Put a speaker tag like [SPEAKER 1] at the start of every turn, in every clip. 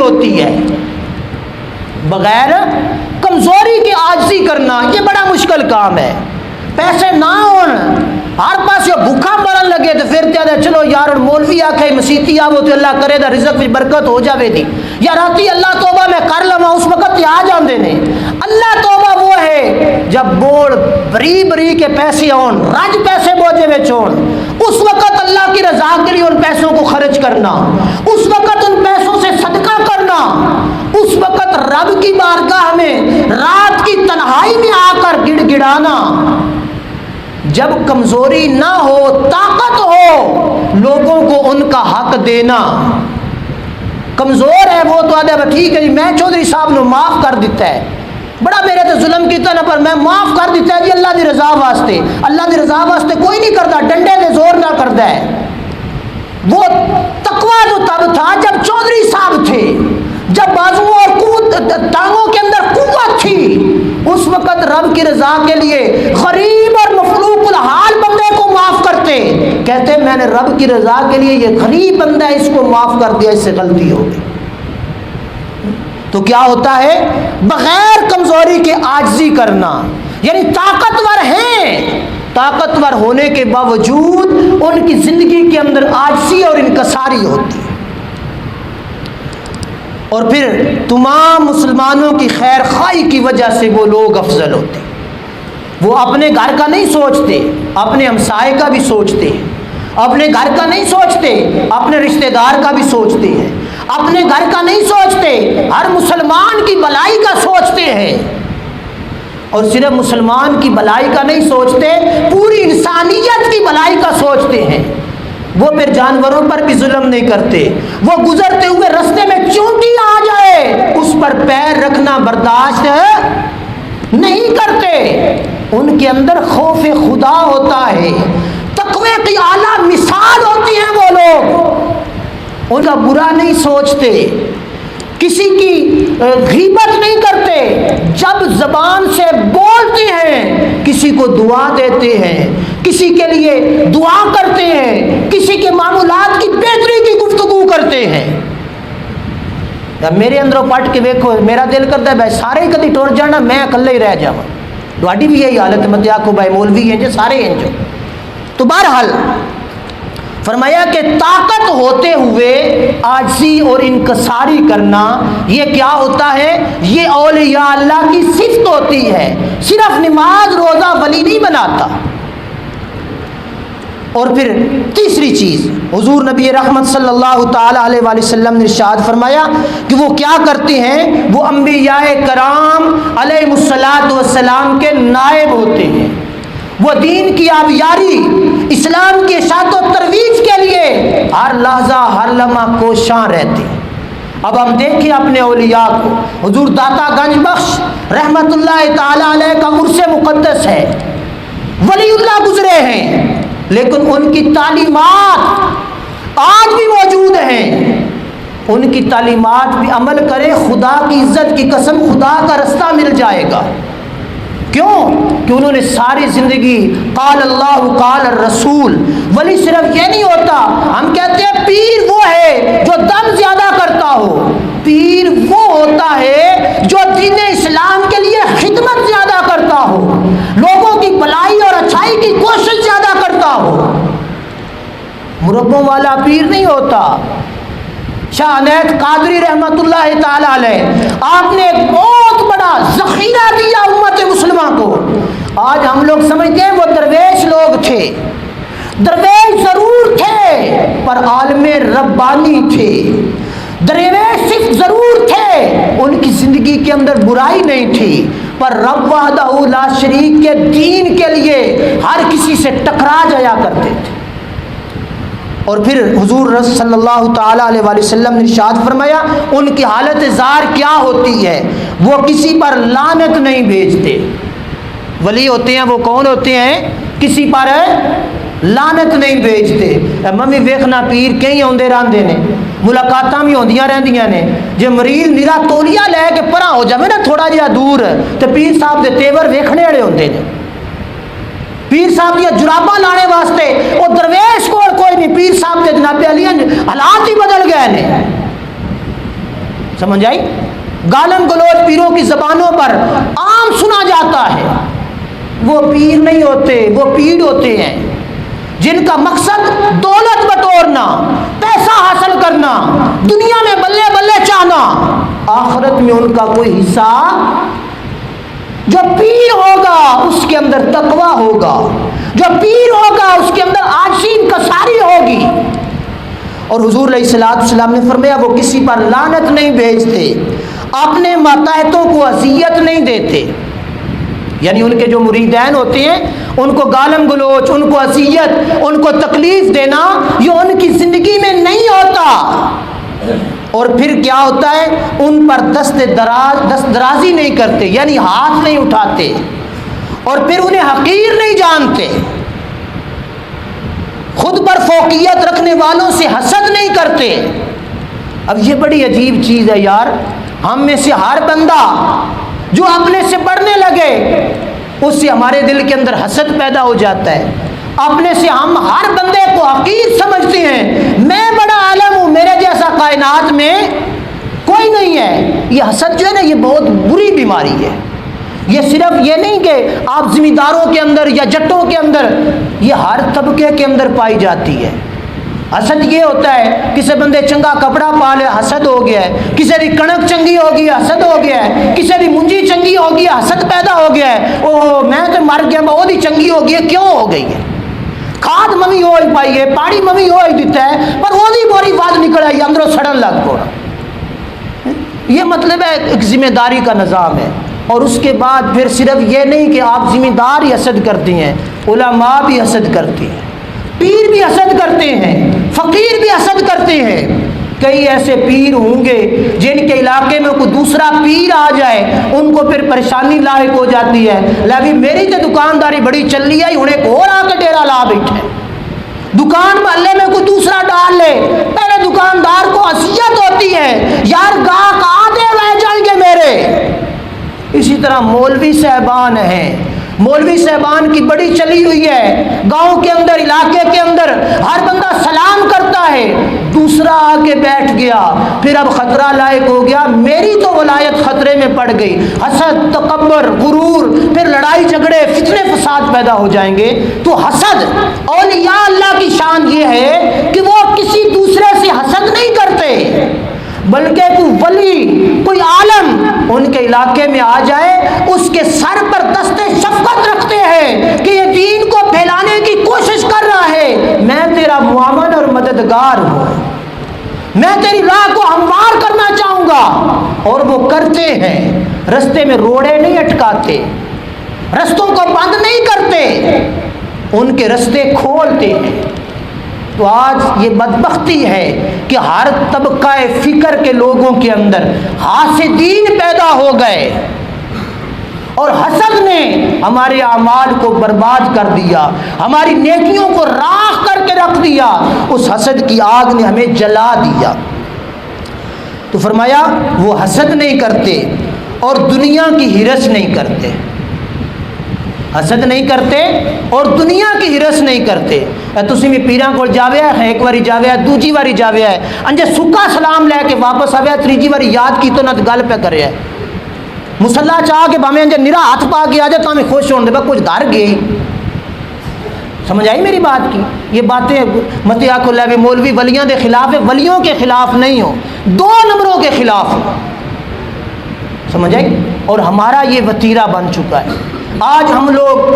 [SPEAKER 1] ہوتی ہے. بغیر کمزوری کے عاجزی کرنا یہ بڑا مشکل کام ہے. پیسے نہ ہون ہر پاس بھوکا مرن لگے تو پھر کہتے چلو یار مولوی آکھے مسیتی آو تو اللہ کرے دا رزق وچ برکت ہو جاوے دی یا راتی اللہ توبہ میں کر لواں اس وقت آ جاندے نے. اللہ توبہ وہ ہے جب بوڑ بری بری کے پیسے ہون رج پیسے بوجھے وچ ہون اس وقت اللہ کی رضا کے لیے ان پیسوں کو خرچ کرنا, اس وقت ان پیسوں سے صدقہ کرنا, اس وقت رب کی بارگاہ میں رات کی تنہائی میں آ کر گڑ گڑانا. جب کمزوری نہ ہو طاقت ہو لوگوں کو ان کا حق دینا. کمزور ہے وہ تو آدھے ٹھیک ہے جی میں چودھری صاحب نے معاف کر دیتا ہے, بڑا میرے تو ظلم کیتا نا پر میں معاف کر دیتا ہے جی اللہ دی رضا واسطے. اللہ دی رضا واسطے کوئی نہیں کرتا, ڈنڈے دے زور نہ کرتا ہے. وہ تقویٰ جو تب تھا جب چودھری صاحب تھے, جب بازوؤں اور ٹانگوں کے اندر قوت تھی, اس وقت رب کی رضا کے لیے غریب اور مفلوق الحال بندے کو معاف کرتے, کہتے میں نے رب کی رضا کے لیے یہ غریب بندہ ہے اس کو معاف کر دیا, اس سے غلطی ہو گئی. تو کیا ہوتا ہے بغیر کمزوری کے عاجزی کرنا, یعنی طاقتور ہیں, طاقتور ہونے کے باوجود ان کی زندگی کے اندر عاجزی اور انکساری ہوتی ہے. اور پھر تمام مسلمانوں کی خیر خواہی کی وجہ سے وہ لوگ افضل ہوتے. وہ اپنے گھر کا نہیں سوچتے, اپنے ہمسائے کا بھی سوچتے ہیں. اپنے گھر کا نہیں سوچتے, اپنے رشتہ دار کا بھی سوچتے ہیں. اپنے گھر کا نہیں سوچتے, ہر مسلمان کی بلائی کا سوچتے ہیں. اور صرف مسلمان کی بلائی کا نہیں سوچتے, پوری انسانیت کی بلائی کا سوچتے ہیں. وہ پھر جانوروں پر بھی ظلم نہیں کرتے. وہ گزرتے ہوئے رستے میں چونٹی آ جائے اس پر پیر رکھنا برداشت نہیں کرتے. ان کے اندر خوف خدا ہوتا ہے, تقوی کی اعلیٰ مثال ہوتی ہیں وہ لوگ. ان کا برا نہیں سوچتے, کسی کی غیبت نہیں کرتے, جب زبان سے بولتے ہیں کسی کو دعا دیتے ہیں, کسی کے لیے دعا کرتے ہیں, کسی کے معمولات کی بہتری کی گفتگو کرتے ہیں. میرے اندروں پٹ کے دیکھو, میرا دل کرتا ہے بھائی سارے ہی کدی ٹور جانا, میں اکلے ہی رہ جاؤں. تھوڑی بھی یہی حالت مت آکھو بھائی مولوی ہیں جو سارے ہیں جو. تو بہرحال فرمایا کہ طاقت ہوتے ہوئے عاجزی اور انکساری کرنا یہ کیا ہوتا ہے, یہ اولیاء اللہ کی صفت ہوتی ہے. صرف نماز روزہ ولی نہیں بناتا. اور پھر تیسری چیز حضور نبی رحمت صلی اللہ تعالی علیہ وآلہ وسلم نے ارشاد فرمایا کہ وہ کیا کرتے ہیں, وہ انبیاء کرام علیہ الصلوۃ والسلام کے نائب ہوتے ہیں. وہ دین کی آبیاری اسلام کی اشاعت و ترویج کے لیے ہر لحظہ ہر لمحہ کوشاں رہتے ہیں. اب ہم دیکھیں اپنے اولیاء کو. حضور داتا گنج بخش رحمت اللہ تعالی علیہ کا عرص مقدس ہے, ولی اللہ گزرے ہیں, لیکن ان کی تعلیمات آج بھی موجود ہیں. ان کی تعلیمات بھی عمل کرے, خدا کی عزت کی قسم خدا کا رستہ مل جائے گا. کیوں کہ انہوں نے ساری زندگی قال اللہ قال الرسول. ولی صرف یہ نہیں ہوتا, ہم کہتے ہیں پیر وہ ہے جو دم زیادہ کرتا ہو. پیر وہ ہوتا ہے جو دین اسلام کے لیے خدمت زیادہ کرتا ہو, لوگوں کی بھلائی اور اچھائی کی کوشش زیادہ کرتا ہو. مربوں والا پیر نہیں ہوتا. شاہ عنایت قادری رحمت اللہ تعالی علیہ, آپ نے ایک بہت بڑا ذخیرہ دیا امت مسلمہ کو. آج ہم لوگ سمجھتے ہیں وہ درویش لوگ تھے. درویش ضرور تھے پر عالم ربانی تھے. درویش صرف ضرور تھے, ان کی زندگی کے اندر برائی نہیں تھی, پر رب وحدہ لا شریک کے دین کے لیے ہر کسی سے ٹکرا جایا کرتے تھے. اور پھر حضور صلی اللہ تعالی علیہ وآلہ وسلم نے ارشاد فرمایا ان کی حالت زار کیا ہوتی ہے, وہ کسی پر لعنت نہیں بھیجتے. ولی ہوتے ہیں وہ کون ہوتے ہیں, کسی پر لعنت نہیں بھیجتے. ممی ویکھنا پیر کئی آندے رہندے نے, ملاقاتاں بھی ہوندیاں رہندیاں نے. جے مریض نرا تولیہ لے کے پرا ہو جاوے نا تھوڑا جہا دور, تے پیر صاحب دے تیور ویکھنے والے ہوندے نے. پیر صاحب دیا جراباں لانے واسطے وہ درویش کوئی نہیں. پیر صاحب کے جناب علی حالات ہی بدل گئے نے. سمجھ آئی؟ گالم گلوچ پیروں کی زبانوں پر عام سنا جاتا ہے. وہ پیر نہیں ہوتے، وہ پیر ہوتے ہیں جن کا مقصد دولت بٹورنا، پیسہ حاصل کرنا، دنیا میں بلے بلے چاہنا، آخرت میں ان کا کوئی حصہ. جو پیر ہوگا اس کے اندر تقویٰ ہوگا، جو پیر ہوگا اس کے اندر عاجزی انکساری ہوگی. اور حضور علیہ الصلوۃ والسلام نے فرمایا وہ کسی پر لعنت نہیں بھیجتے، اپنے ماتحتوں کو اذیت نہیں دیتے. یعنی ان کے جو مریدین ہوتے ہیں ان کو گالم گلوچ، ان کو اذیت، ان کو تکلیف دینا یہ ان کی زندگی میں نہیں ہوتا. اور پھر کیا ہوتا ہے؟ ان پر دست درازی نہیں کرتے، یعنی ہاتھ نہیں اٹھاتے، اور پھر انہیں حقیر نہیں جانتے. خود پر فوقیت رکھنے والوں سے حسد نہیں کرتے. اب یہ بڑی عجیب چیز ہے یار. ہم میں سے ہر بندہ جو اپنے سے بڑھنے لگے اس سے ہمارے دل کے اندر حسد پیدا ہو جاتا ہے. اپنے سے ہم ہر بندے کو حقیر سمجھتے ہیں. میں بڑا عالم ہوں، میرے جیسا کائنات میں کوئی نہیں ہے. یہ حسد جو ہے نا یہ بہت بری بیماری ہے. یہ صرف یہ نہیں کہ آپ زمینداروں کے اندر یا جٹوں کے اندر، یہ ہر طبقے کے اندر پائی جاتی ہے. حسد یہ ہوتا ہے کسی بندے چنگا کپڑا پا لے حسد ہو گیا ہے، کسی دی کنک چنگی ہو گئی حسد ہو گیا ہے، کسی دی منجی چنگی ہو گئی حسد پیدا ہو گیا ہے. اوہ میں تو مر گیا، وہ دی چنگی ہو گئی ہے. کیوں ہو گئی ہے؟ کھاد ممی ہوئی پائی ہے، پاڑی ممی ہوئی دیتا ہے، پر وہ دی بوری بات نکل آئی اندروں سڑن لگ پڑا. یہ مطلب ہے ایک ذمہ داری کا نظام ہے. اور اس کے بعد پھر صرف یہ نہیں کہ آپ ذمہ دار ہی حسد کرتے ہیں، علماء بھی حسد کرتے ہیں، پیر بھی حسد کرتے ہیں، فقیر بھی حسد کرتے ہیں. کئی ایسے پیر ہوں گے جن کے علاقے میں کوئی دوسرا پیر آ جائے ان کو پھر پریشانی لاحق ہو جاتی ہے. لیکن میری تو دکانداری بڑی چل رہی ہے، انہیں ایک اور آ کے ڈیرا لا بیٹھے. دکان محلے میں کوئی دوسرا ڈال لے، پہلے دکاندار کو اذیت ہوتی ہے، یار گاہک آتے رہ جائیں گے میرے. اسی طرح مولوی صاحبان ہیں، مولوی صاحبان کی بڑی چلی ہوئی ہے. گاؤں کے اندر، علاقے کے اندر ہر بندہ سلام کرتا ہے، دوسرا آ کے بیٹھ گیا، پھر اب خطرہ لاحق ہو گیا، میری تو ولایت خطرے میں پڑ گئی. حسد، تکبر، غرور، پھر لڑائی جھگڑے، فتنے فساد پیدا ہو جائیں گے. تو حسد، اولیاء اللہ کی شان یہ ہے کہ وہ کسی دوسرے سے حسد نہیں کرتے، بلکہ کوئی ولی، کوئی عالم ان کے علاقے میں آ جائے اس کے سر پر دست شفقت رکھتے ہیں کہ یہ دین کو پھیلانے کی کوشش کر رہا ہے، میں تیرا معاون اور مددگار ہوں، میں تیری راہ کو ہموار کرنا چاہوں گا. اور وہ کرتے ہیں. رستے میں روڑے نہیں اٹکاتے، رستوں کو بند نہیں کرتے، ان کے رستے کھولتے ہیں. تو آج یہ بدبختی ہے کہ ہر طبقہ فکر کے لوگوں کے اندر حاسدین پیدا ہو گئے، اور حسد نے ہمارے اعمال کو برباد کر دیا، ہماری نیکیوں کو راکھ کر کے رکھ دیا. اس حسد کی آگ نے ہمیں جلا دیا. تو فرمایا وہ حسد نہیں کرتے اور دنیا کی ہرس نہیں کرتے. حسد نہیں کرتے اور دنیا کی ہرس نہیں کرتے. تسی بھی پیراں کول جاویا ہے، ایک واری جاویا ہے، دوجی واری جاویا ہے، انجے سکا سلام لے کے واپس آویا، تیجی واری یاد کی تو نہ گل پہ کرے ہے. مصلا چاہ کے بھاویں انجے نرا ہاتھ پا کے آ جائے تو ہمیں خوش ہونے دے، کچھ دھر گئی. سمجھ آئی میری بات کی؟ یہ باتیں مت آکھو لے بھی مولوی ولیاں دے خلاف ہے، ولیوں کے خلاف نہیں ہو، 2 نمبروں کے خلاف ہو. سمجھ آئی؟ اور ہمارا یہ وتیرہ بن چکا ہے. آج ہم لوگ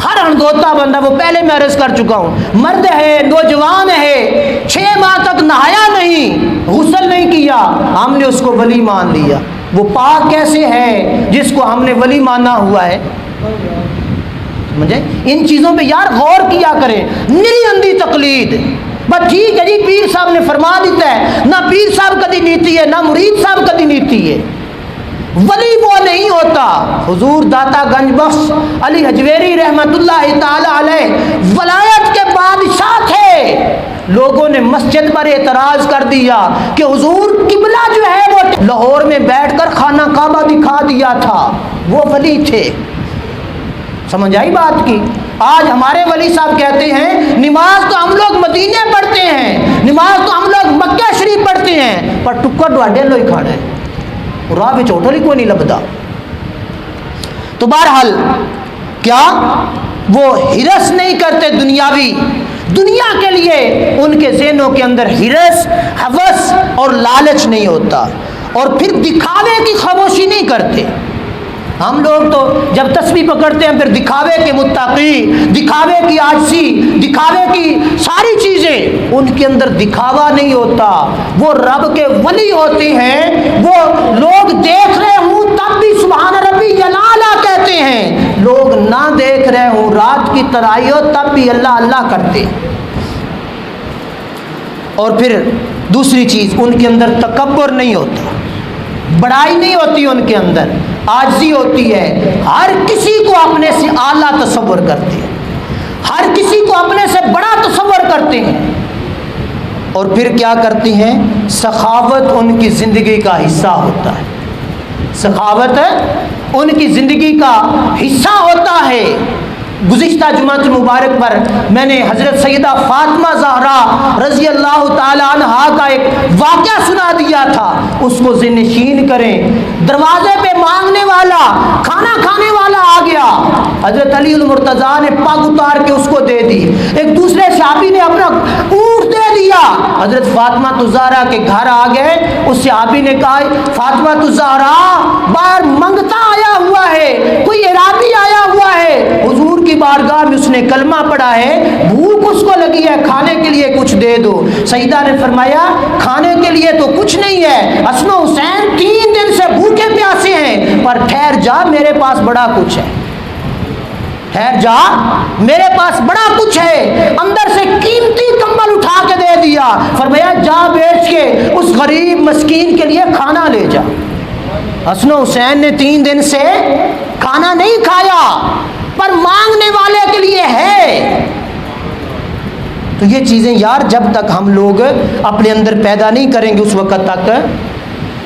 [SPEAKER 1] ہر اندوتا بندہ، وہ پہلے میں عرض کر چکا ہوں، مرد ہے، نوجوان ہے، 6 ماہ تک نہایا نہیں، غسل نہیں کیا، ہم نے اس کو ولی مان لیا. وہ پاک کیسے ہے جس کو ہم نے ولی مانا ہوا ہے؟ سمجھے؟ ان چیزوں پہ یار غور کیا کریں. نری اندھی تقلید، بس ٹھیک ہے جی پیر صاحب نے فرما دیتا ہے، نہ پیر صاحب کدی نیتی ہے، نہ مرید صاحب کدی نیتی ہے. ولی وہ نہیں ہوتا. حضور داتا گنج بخش علی حجویری رحمت اللہ تعالی علیہ ولایت کے بادشاہ تھے. لوگوں نے مسجد پر اعتراض کر دیا کہ حضور قبلہ جو ہے وہ لاہور میں بیٹھ کر خانہ کعبہ دکھا دیا تھا. وہ ولی تھے. سمجھ آئی بات کی؟ آج ہمارے ولی صاحب کہتے ہیں نماز تو ہم لوگ مدینے پڑھتے ہیں، نماز تو ہم لوگ مکہ شریف پڑھتے ہیں، پر ٹکر ڈاڈے لوگ کھانا ہے، راہ میں ہوٹل ہی کوئی نہیں لبدا۔ تو بہرحال کیا وہ ہرس نہیں کرتے دنیاوی، دنیا کے لیے ان کے ذہنوں کے اندر ہرس، ہوس اور لالچ نہیں ہوتا، اور پھر دکھاوے کی خاموشی نہیں کرتے۔ ہم لوگ تو جب تسبیح پکڑتے ہیں پھر دکھاوے کے متقی، دکھاوے کی عاجزی، دکھاوے کی ساری چیزیں، ان کے اندر دکھاوا نہیں ہوتا، وہ رب کے ولی ہوتے ہیں، وہ لوگ دیکھ رہے ہوں تب بھی سبحان ربی جلالہ کہتے ہیں، لوگ نہ دیکھ رہے ہوں رات کی ترائی ہو تب بھی اللہ اللہ کرتے۔ اور پھر دوسری چیز، ان کے اندر تکبر نہیں ہوتا، بڑائی نہیں ہوتی، ان کے اندر عاجزی ہوتی ہے، ہر کسی کو اپنے سے اعلیٰ تصور کرتے ہیں، ہر کسی کو اپنے سے بڑا تصور کرتے ہیں۔ اور پھر کیا کرتے ہیں؟ سخاوت ان کی زندگی کا حصہ ہوتا ہے، سخاوت ان کی زندگی کا حصہ ہوتا ہے۔ گزشتہ جمعہ المبارک پر میں نے حضرت سیدہ فاطمہ زہرا رضی اللہ تعالی عنہا کا ایک واقعہ سنا دیا تھا، اس کو ذہن نشین کریں۔ دروازے پہ مانگنے والا، کھانا کھانے والا آ گیا، حضرت علی المرتضیٰ نے پگ اتار کے اس کو دے دی، ایک دوسرے صحابی نے اپنا اونٹ دے دیا، حضرت فاطمہ الزہرا کے گھر آ گئے، اس صحابی نے کہا فاطمہ الزہرا باہر منگتا آیا ہوا ہے، کوئی عرابی آیا ہوا ہے، حضور کی بارگاہ میں اس نے کلمہ پڑھا ہے، بھوک اس کو لگی ہے، کھانے کے لیے کچھ دے دو۔ سیدہ نے فرمایا کھانے کے لیے تو کچھ نہیں ہے، حسن و حسین 3 دن سے بھوکے پیاسے ہیں، پر ٹھہر جا میرے پاس بڑا کچھ ہے، ٹھہر جا میرے پاس بڑا کچھ ہے۔ اندر سے قیمتی کمبل اٹھا کے دے دیا، فرمایا جا بیچ کے اس غریب مسکین کے لیے کھانا لے جا۔ حسن و حسین نے 3 دن سے کھانا نہیں کھایا، پر مانگنے والے کے لیے ہے۔ تو یہ چیزیں یار جب تک ہم لوگ اپنے اندر پیدا نہیں کریں گے اس وقت تک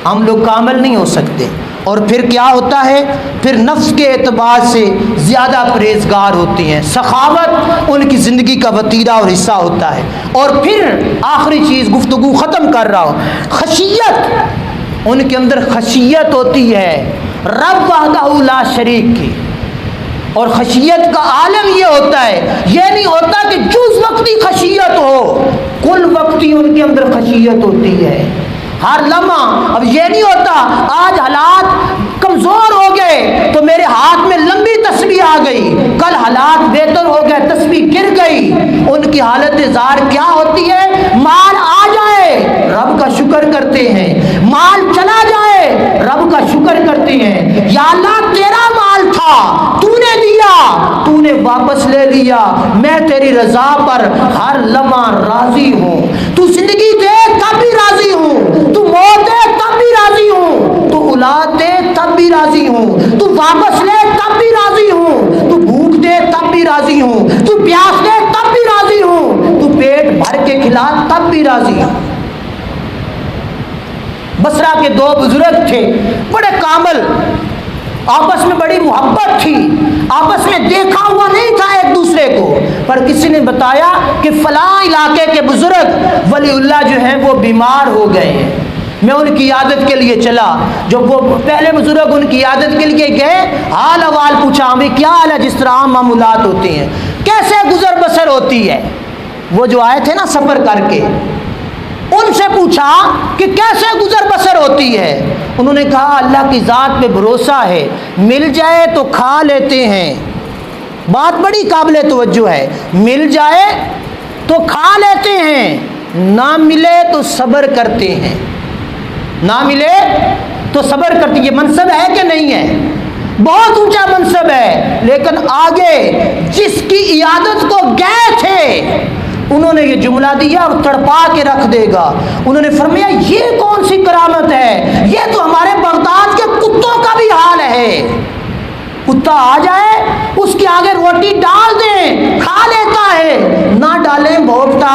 [SPEAKER 1] ہم لوگ کامل نہیں ہو سکتے۔ اور پھر کیا ہوتا ہے؟ پھر نفس کے اعتبار سے زیادہ پرہیزگار ہوتے ہیں، سخاوت ان کی زندگی کا وتیرہ اور حصہ ہوتا ہے۔ اور پھر آخری چیز گفتگو ختم کر رہا ہوں، خشیت، ان کے اندر خشیت ہوتی ہے رب وحدہ لا شریک کی۔ اور خشیت کا عالم یہ ہوتا ہے، یہ نہیں ہوتا کہ جز وقتی خشیت ہو، کل وقتی ان کے اندر خشیت ہوتی ہے، ہر لمحہ۔ اب یہ نہیں ہوتا آج حالات کمزور ہو گئے تو میرے ہاتھ میں لمبی تسبیح آ گئی، کل حالات بہتر ہو گئے تسبیح گر گئی۔ ان کی حالت زار کیا ہوتی ہے؟ مال آ جائے رب کا شکر کرتے ہیں، مال چلا جائے رب کا شکر کرتے ہیں، یا اللہ تیرا مال تھا تو نے دیا، تو نے واپس لے لیا، میں تیری رضا پر ہر لمحہ راضی ہوں، تو زندگی دے تب بھی راضی ہوں، تو موت دے تب بھی راضی ہوں، تو اولاد دے تب بھی راضی ہوں، تو واپس لے تب بھی راضی ہوں، تو بھوک دے تب بھی راضی ہوں، تو پیاس دے تب بھی راضی ہوں، تو پیٹ بھر کے کھلا تب بھی راضی ہوں۔ بصرہ کے 2 بزرگ تھے، بڑے کامل، آپس میں بڑی محبت تھی، آپس میں دیکھا ہوا نہیں تھا ایک دوسرے کو، پر کسی نے بتایا کہ فلاں علاقے کے بزرگ ولی اللہ جو ہیں وہ بیمار ہو گئے ہیں، میں ان کی عیادت کے لیے چلا۔ جب وہ پہلے بزرگ ان کی عیادت کے لیے گئے، حال احوال پوچھا، ہمیں کیا حال ہے، جس طرح عام معمولات ہوتے ہیں، کیسے گزر بسر ہوتی ہے، وہ جو آئے تھے نا سفر کر کے، ان سے پوچھا کہ کیسے گزر بسر ہوتی ہے، انہوں نے کہا اللہ کی ذات پہ بھروسہ ہے، مل جائے تو کھا لیتے ہیں، بات بڑی قابل توجہ ہے، مل جائے تو کھا لیتے ہیں، نہ ملے تو صبر کرتے ہیں، نہ ملے تو صبر کرتے ہیں۔ یہ منصب ہے کہ نہیں ہے؟ بہت اونچا منصب ہے، لیکن آگے جس کی عیادت کو گئے تھے انہوں نے یہ جملہ دیا اور تڑپا کے رکھ دے گا، انہوں نے فرمایا یہ کون سی کرامت ہے، یہ تو ہمارے بغداد کے کتوں کا بھی حال ہے، کتا آ جائے اس کے آگے روٹی ڈال دیں کھا لیتا ہے، نہ ڈالیں بھونکتا۔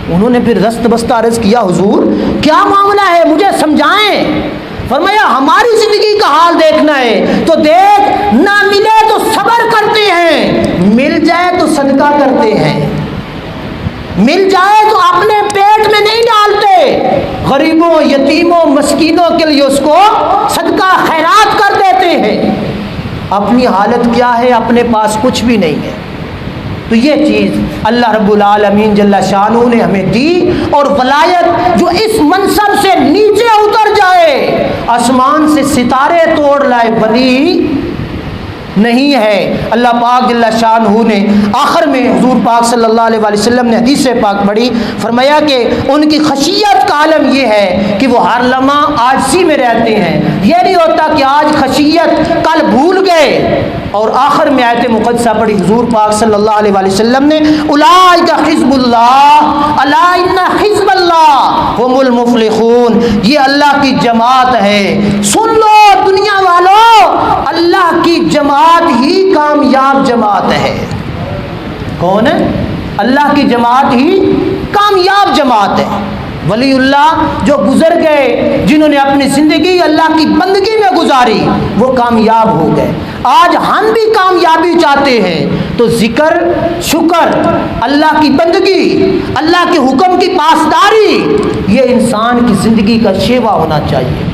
[SPEAKER 1] انہوں نے پھر رست بستہ عرض کیا حضور کیا معاملہ ہے، مجھے سمجھائیں۔ فرمایا ہماری زندگی کا حال دیکھنا ہے تو دیکھ، نہ ملے تو صبر کرتے ہیں، مل جائے تو صدقہ کرتے ہیں، مل جائے تو اپنے پیٹ میں نہیں ڈالتے، غریبوں یتیموں مسکینوں کے لیے اس کو صدقہ خیرات کر دیتے ہیں۔ اپنی حالت کیا ہے؟ اپنے پاس کچھ بھی نہیں ہے۔ تو یہ چیز اللہ رب العالمین جل شانہ نے ہمیں دی، اور ولایت جو اس منصب سے نیچے اتر جائے، آسمان سے ستارے توڑ لائے، ولی نہیں ہے۔ اللہ پاک جل شانہ نے آخر میں حضور پاک صلی اللہ علیہ وآلہ وسلم نے حدیث پاک پڑھی، فرمایا کہ ان کی خشیت کا عالم یہ ہے کہ وہ ہر لمحہ عاجزی میں رہتے ہیں۔ یہ نہیں ہوتا کہ آج خشیت کل بھول گئے، اور آخر میں آیت مقدسہ پڑھی حضور پاک صلی اللہ علیہ وآلہ وسلم نے، اولئک حزب اللہ الا ان حزب اللہ هم المفلحون، یہ اللہ کی جماعت ہے، سن لو دنیا والوں، اللہ کی جماعت ہی کامیاب جماعت ہے۔ کون ہے؟ اللہ کی جماعت ہی کامیاب جماعت ہے۔ ولی اللہ جو گزر گئے، جنہوں نے اپنی زندگی اللہ کی بندگی میں گزاری، وہ کامیاب ہو گئے۔ آج ہم بھی کامیابی چاہتے ہیں تو ذکر، شکر، اللہ کی بندگی، اللہ کے حکم کی پاسداری، یہ انسان کی زندگی کا شیوا ہونا چاہیے۔